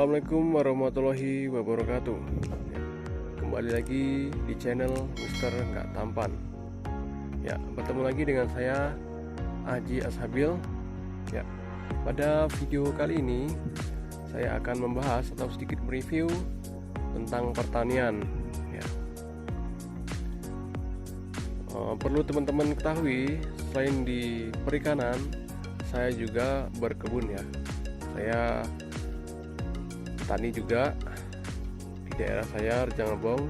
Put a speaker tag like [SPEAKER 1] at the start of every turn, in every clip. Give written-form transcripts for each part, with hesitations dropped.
[SPEAKER 1] Assalamualaikum warahmatullahi wabarakatuh. Kembali lagi di channel Mister Nggak Tampan. Ya, bertemu lagi dengan saya Aji Ashabil. Ya, pada video kali ini saya akan membahas atau sedikit mereview tentang pertanian. Ya. Perlu teman-teman ketahui, selain di perikanan, saya juga berkebun ya. Saya petani juga di daerah saya Rejang-Lebong,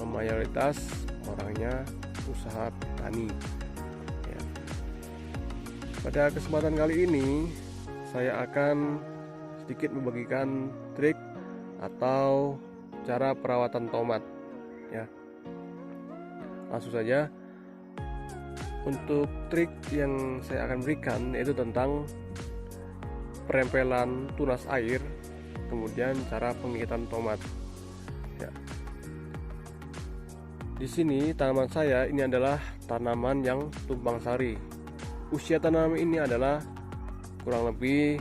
[SPEAKER 1] mayoritas orangnya usaha petani ya. Pada kesempatan kali ini saya akan sedikit membagikan trik atau cara perawatan tomat ya. Langsung saja, untuk trik yang saya akan berikan yaitu tentang perempelan tunas air, kemudian cara pengikitan tomat. Ya. Di sini tanaman saya ini adalah tanaman yang tumpang sari. Usia tanaman ini adalah kurang lebih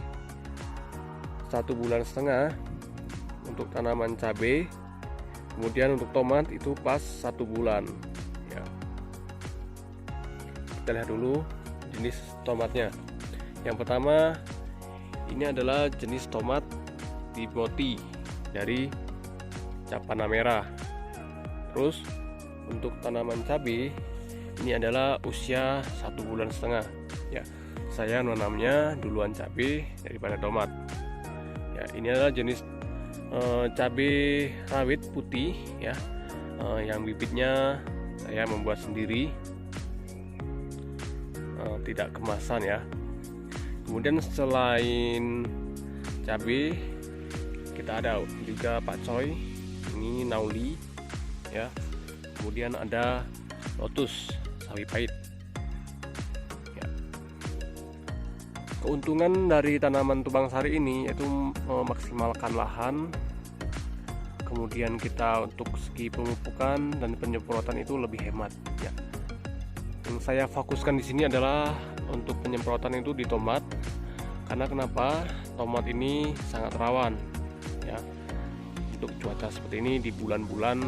[SPEAKER 1] 1,5 bulan untuk tanaman cabai. Kemudian untuk tomat itu pas 1 bulan. Ya. Kita lihat dulu jenis tomatnya. Yang pertama, ini adalah jenis tomat Timothy dari Capana Merah. Terus untuk tanaman cabai ini adalah usia 1,5 bulan ya. Saya menanamnya duluan cabai daripada tomat ya. Ini adalah jenis cabai rawit putih ya, yang bibitnya saya membuat sendiri, tidak kemasan ya. Kemudian selain cabai, kita ada juga pakcoy, ini nauli ya. Kemudian ada lotus, sawi pahit ya. Keuntungan dari tanaman tumpang sari ini yaitu memaksimalkan lahan. Kemudian kita untuk segi pemupukan dan penyemprotan itu lebih hemat ya. Yang saya fokuskan di sini adalah untuk penyemprotan itu di tomat. Karena kenapa? Tomat ini sangat rawan ya untuk cuaca seperti ini di bulan-bulan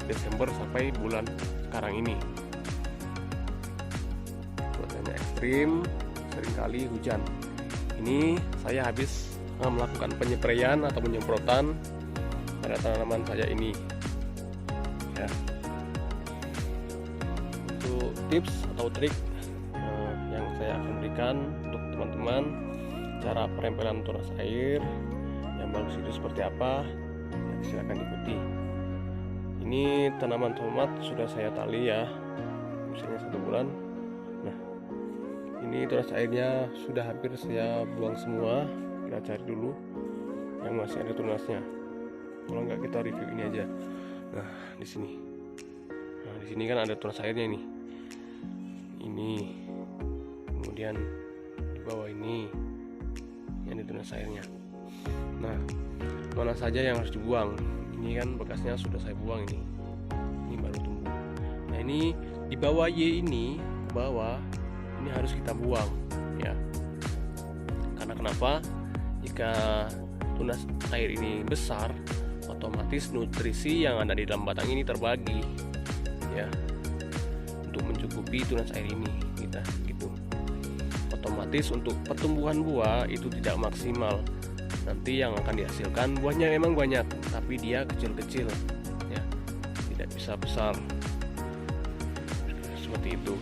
[SPEAKER 1] Desember sampai bulan sekarang ini. Cuacanya ekstrim, seringkali hujan. Ini saya habis melakukan penyepraian atau penyemprotan pada tanaman saya ini ya. Untuk tips atau trik yang saya akan berikan untuk teman-teman, cara perempelan tunas air yang bagus itu seperti apa ya, silakan ikuti. Ini tanaman tomat sudah saya tali ya, usianya 1 bulan. Nah, ini tunas airnya sudah hampir saya buang semua. Kita cari dulu yang masih ada tunasnya. Kalau enggak kita review ini aja. Nah, di sini. Nah, di sini kan ada tunas airnya nih. Ini. Kemudian di bawah ini yang tunas airnya. Nah, mana saja yang harus dibuang? Ini kan bekasnya sudah saya buang ini. Ini baru tumbuh. Nah, ini di bawah Y ini, ke bawah ini harus kita buang ya. Karena kenapa? Jika tunas air ini besar, otomatis nutrisi yang ada di dalam batang ini terbagi ya untuk mencukupi tunas air ini kita gitu. Otomatis untuk pertumbuhan buah itu tidak maksimal. Nanti yang akan dihasilkan buahnya memang banyak, tapi dia kecil-kecil ya, tidak bisa besar seperti itu.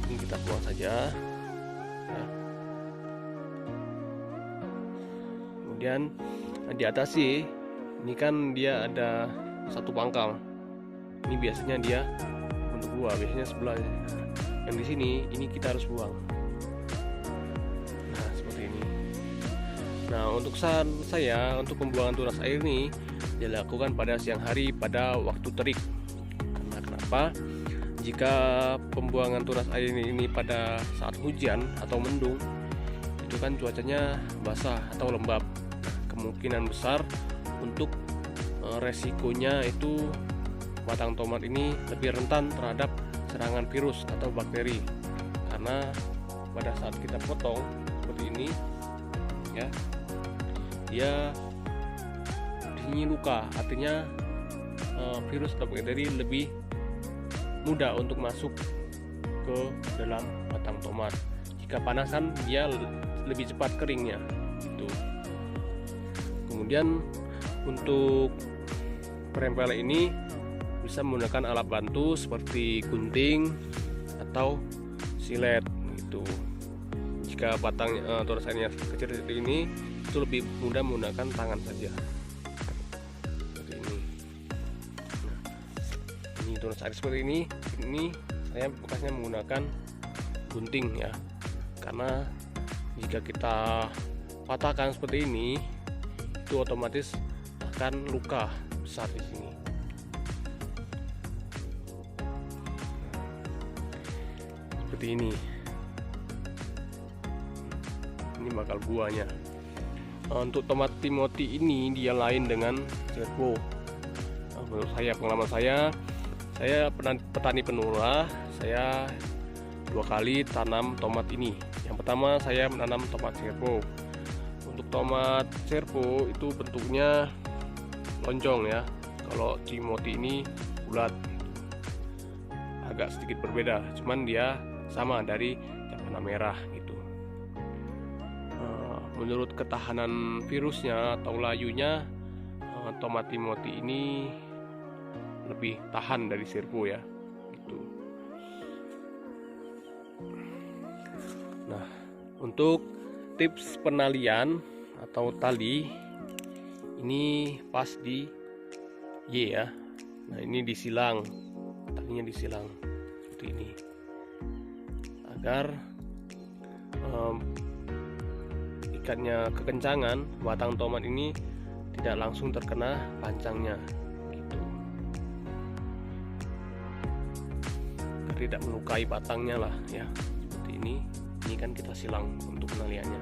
[SPEAKER 1] Ini kita buang saja ya. Kemudian di atas sih ini kan dia ada satu pangkal. Ini biasanya dia untuk buah, biasanya sebelah. Yang di sini ini kita harus buang. Nah, untuk saran saya untuk pembuangan tunas air ini dilakukan pada siang hari pada waktu terik. Karena kenapa? Jika pembuangan tunas air ini pada saat hujan atau mendung, itu kan cuacanya basah atau lembab. Kemungkinan besar untuk resikonya itu batang tomat ini lebih rentan terhadap serangan virus atau bakteri. Karena pada saat kita potong seperti ini ya, dia sini luka, artinya virus atau bakteri lebih mudah untuk masuk ke dalam batang tomat. Jika panasan dia lebih cepat keringnya gitu. Kemudian untuk penempelan ini bisa menggunakan alat bantu seperti gunting atau silet gitu. Jika batang tunas airnya kecil seperti ini, itu lebih mudah menggunakan tangan saja seperti ini. Nah, ini tunas air seperti ini saya bekasnya menggunakan gunting ya, karena jika kita patahkan seperti ini, itu otomatis akan luka besar di sini. Seperti ini bakal buahnya. Untuk tomat Timothy ini dia lain dengan Serpo. Menurut saya, pengalaman saya petani penula, saya 2 kali tanam tomat ini. Yang pertama saya menanam tomat Serpo. Untuk tomat Serpo itu bentuknya lonjong ya. Kalau Timothy ini bulat, agak sedikit berbeda, cuman dia sama dari warna merah gitu. Menurut ketahanan virusnya atau layunya, tomat Timothy ini lebih tahan dari Serpo ya gitu. Nah, untuk tips penalian atau tali ini pas di Y ya. Nah, ini disilang, talinya disilang seperti ini agar ikatnya kekencangan batang tomat ini tidak langsung terkena pancangnya gitu, agar tidak melukai batangnya lah ya. Seperti ini kan kita silang untuk penaliannya.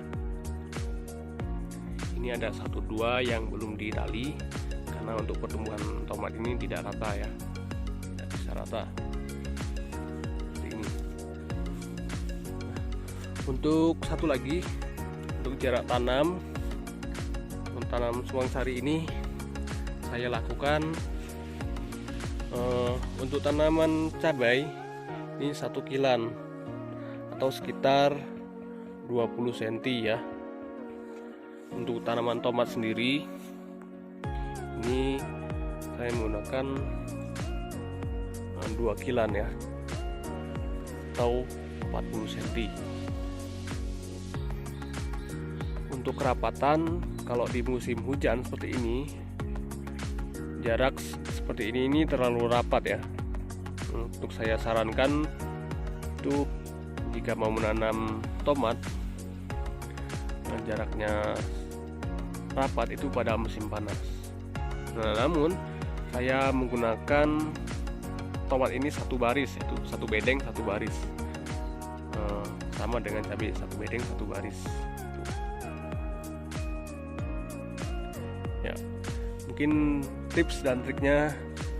[SPEAKER 1] Ini ada 1-2 yang belum ditali karena untuk pertumbuhan tomat ini tidak rata ya, tidak bisa rata seperti ini. Untuk satu lagi, untuk jarak tanam suang sari ini saya lakukan untuk tanaman cabai ini 1 kilan atau sekitar 20 cm ya. Untuk tanaman tomat sendiri ini saya menggunakan 2 kilan ya, atau 40 cm. Untuk kerapatan, kalau di musim hujan seperti ini, jarak seperti ini terlalu rapat ya. Untuk saya sarankan itu jika mau menanam tomat, jaraknya rapat itu pada musim panas. Nah, namun saya menggunakan tomat ini 1 baris, itu 1 bedeng 1 baris, sama dengan cabai 1 bedeng 1 baris. Ya, mungkin tips dan triknya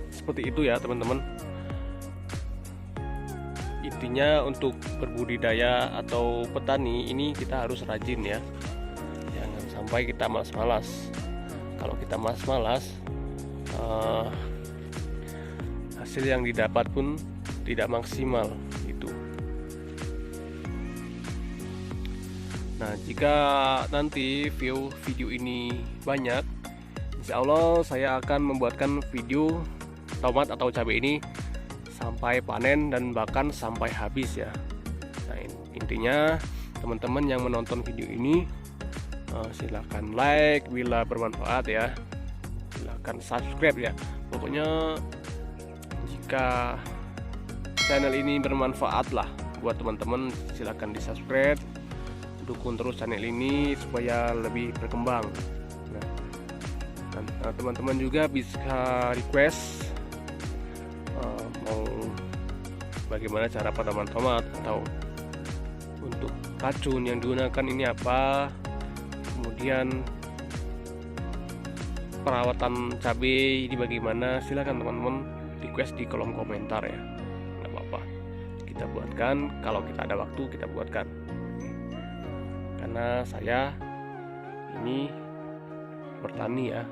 [SPEAKER 1] seperti itu ya teman-teman. Intinya untuk berbudidaya atau petani ini kita harus rajin ya, jangan sampai kita malas-malas. Kalau kita malas-malas, hasil yang didapat pun tidak maksimal gitu. Nah, jika nanti view video ini banyak, insya Allah saya akan membuatkan video tomat atau cabai ini sampai panen dan bahkan sampai habis ya. Nah, intinya teman-teman yang menonton video ini silahkan like bila bermanfaat ya, silahkan subscribe ya. Pokoknya jika channel ini bermanfaat lah buat teman-teman, silahkan di subscribe, dukung terus channel ini supaya lebih berkembang. Nah, teman-teman juga bisa request mau bagaimana cara penanaman tomat atau untuk racun yang digunakan ini apa, kemudian perawatan cabai ini bagaimana, silakan teman-teman request di kolom komentar ya, nggak apa-apa, kita buatkan. Kalau kita ada waktu kita buatkan, karena saya ini bertani ya,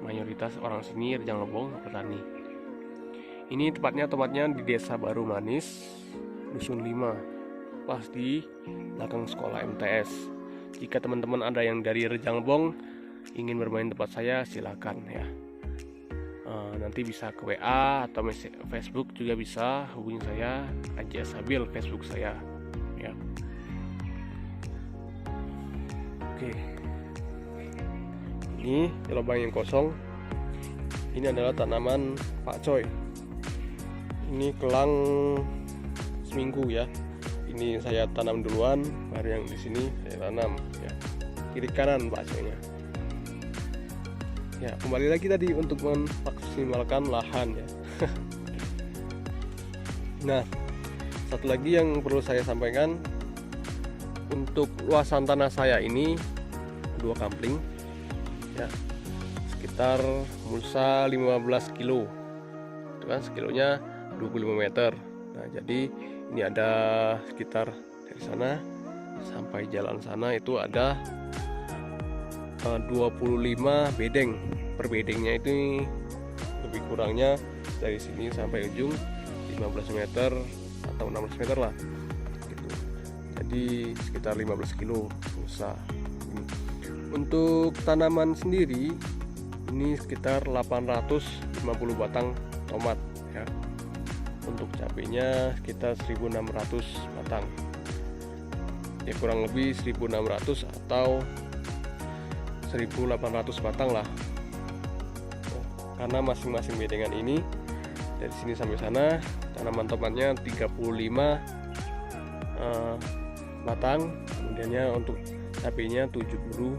[SPEAKER 1] mayoritas orang sini Rejang Lebong petani. Ini tepatnya di Desa Baru Manis, Dusun 5, pas di belakang sekolah MTS. Jika teman-teman ada yang dari Rejang Lebong ingin bermain tempat saya, silakan ya. Nanti bisa ke WA atau Facebook juga bisa, hubungi saya Haji Asabil, Facebook saya ya. Oke, ini lubang yang kosong, ini adalah tanaman pakcoy. Ini kelang seminggu ya. Ini saya tanam duluan, baru yang di sini saya tanam ya. Kiri kanan pakcoynya. Ya, kembali lagi tadi untuk memaksimalkan lahan ya. Nah, satu lagi yang perlu saya sampaikan, untuk luasan tanah saya ini 2 kampling ya, sekitar mulsa 15 kilo, itu kan sekilonya 25 meter. Nah, jadi ini ada sekitar dari sana sampai jalan sana itu ada 25 bedeng. Per bedengnya itu lebih kurangnya dari sini sampai ujung 15 meter atau 16 meter lah gitu. Jadi sekitar 15 kilo mulsa. Untuk tanaman sendiri ini sekitar 850 batang tomat ya. Untuk cabenya sekitar 1600 batang ya, kurang lebih 1600 atau 1800 batang lah. Karena masing-masing bedengan ini dari sini sampai sana tanaman tomatnya 35 batang, kemudiannya untuk cabenya 70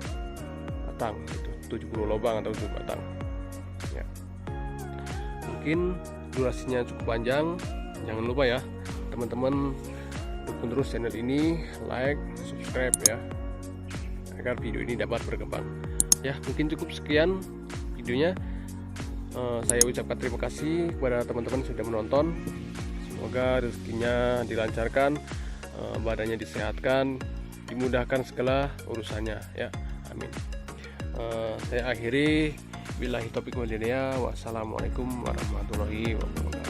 [SPEAKER 1] batang gitu, 70 lubang atau 70 batang ya. Mungkin durasinya cukup panjang, jangan lupa ya teman-teman dukung terus channel ini, like, subscribe ya, agar video ini dapat berkembang ya. Mungkin cukup sekian videonya. Saya ucapkan terima kasih kepada teman-teman yang sudah menonton. Semoga rezekinya dilancarkan, badannya disehatkan, dimudahkan segala urusannya ya, amin. Saya akhiri, billahi taufiq wal hidayah. Wassalamualaikum warahmatullahi wabarakatuh.